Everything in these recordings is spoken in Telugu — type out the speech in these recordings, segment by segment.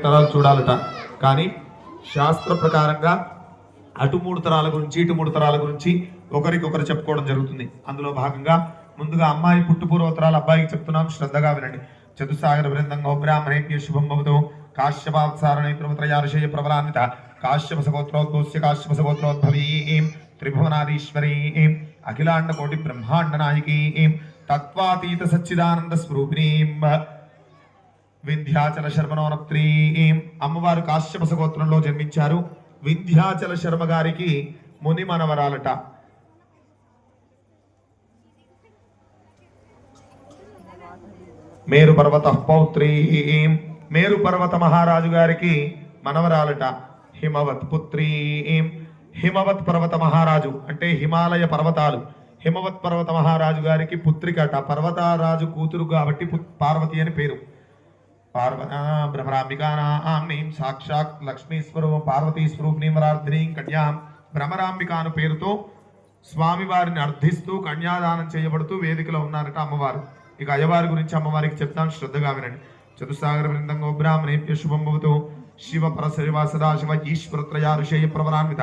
తరాలు చూడాలట. కానీ శాస్త్ర ప్రకారంగా అటు 3 తరాల గురించి ఇటు 3 తరాల గురించి ఒకరికొకరు చెప్పుకోవడం జరుగుతుంది. అందులో భాగంగా ముందుగా అమ్మాయి పుట్టుపూర్వతరాలు అబ్బాయికి చెప్తున్నాం, శ్రద్ధగా వినండి. చతుసాగర బృందంగో బ్రాహ్మణేభ్య శుభం భవతు. కాశ్యపాత్సారణే ప్రవత్రయారుషేయ ప్రబలాన్విత కాశ్యప సగోత్రోద్భవస్య కాశ్యప సగోత్రోద్భవీం త్రిభువనాధీశ్వరీం అఖిలాండ కోటి బ్రహ్మాండ నాయకీం తత్వాతీత సచ్చిదానంద స్వరూపిణీం వింధ్యాచల శర్మనోనప్త్రీం. అమ్మవారు కాశ్యప సగోత్రంలో జన్మించారు. వింధ్యాచల శర్మ గారికి ముని మనవరాలట. మేరు పర్వత పౌత్రీం. మేరు పర్వత మహారాజు గారికి మనవరాలట. హిమవత్ పుత్రీం. హిమవత్ పర్వత మహారాజు అంటే హిమాలయ పర్వతాలు. హిమవత్ పర్వత మహారాజు గారికి పుత్రికట. పర్వతరాజు కూతురు కాబట్టి పార్వతి అని పేరు. భ్రమరాంబికానాం సాక్షాత్ లక్ష్మీస్వరూపం పార్వతీ స్వరూపిణీం వరార్ధినీం కన్యాం. భ్రమరాంబికాను పేరుతో స్వామివారిని అర్థిస్తూ కన్యాదానం చేయబడుతూ వేదికలో ఉన్నారట అమ్మవారు. ఇక అయ్యవారి గురించి అమ్మవారికి చెప్తాం, శ్రద్ధగా వినండి. చతుసాగర బృందంగో బ్రాహ్మణేభ్య శుభం భవతు. శివ పరశివ సదాశివ ఈశ్వరత్రయా ఋషేయ ప్రవరాన్విత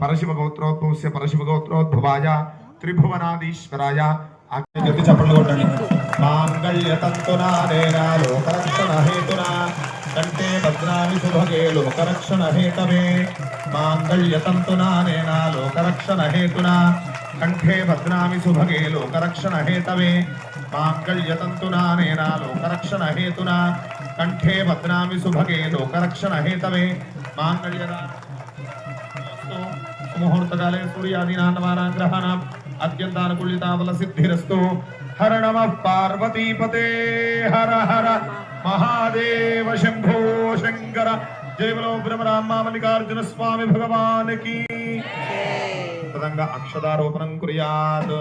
పరశివ గోత్రోద్భవస్య పరశివ గోత్రోద్భవాయ త్రిభువనాధీశ్వరాయ. గట్టి చప్పట్లు కొట్టండి. మాంగళ్యతంతునా నేనా లోకరక్షణ హేతునా కంటే భద్రామి శుభగే లోకరక్షణ హేతవే. మాంగళ్యతంతునా నేనా లోకరక్షణ హేతునా కంఠే భద్రామి శుభగే లోకరక్షణ హేతవే. మాంగళ్యతంతునా నేనా లోకరక్షణ హేతునా కంఠే భద్రామి శుభగే లోకరక్షణ హేతవే. మాంగళ్యదానస్తు ముహూర్తకాలే సూర్యాదీనాం గ్రహాణం అత్యంతానుకూలితాఫల సిద్ధిరస్తు. హర నమః పార్వతీపతే హర హర మహాదేవ శంభో శంకర. జయ బలో బ్రహ్మరామ మల్లికార్జున స్వామి భగవాన్ కీ. అక్షదారోపణం కుర్యాత్.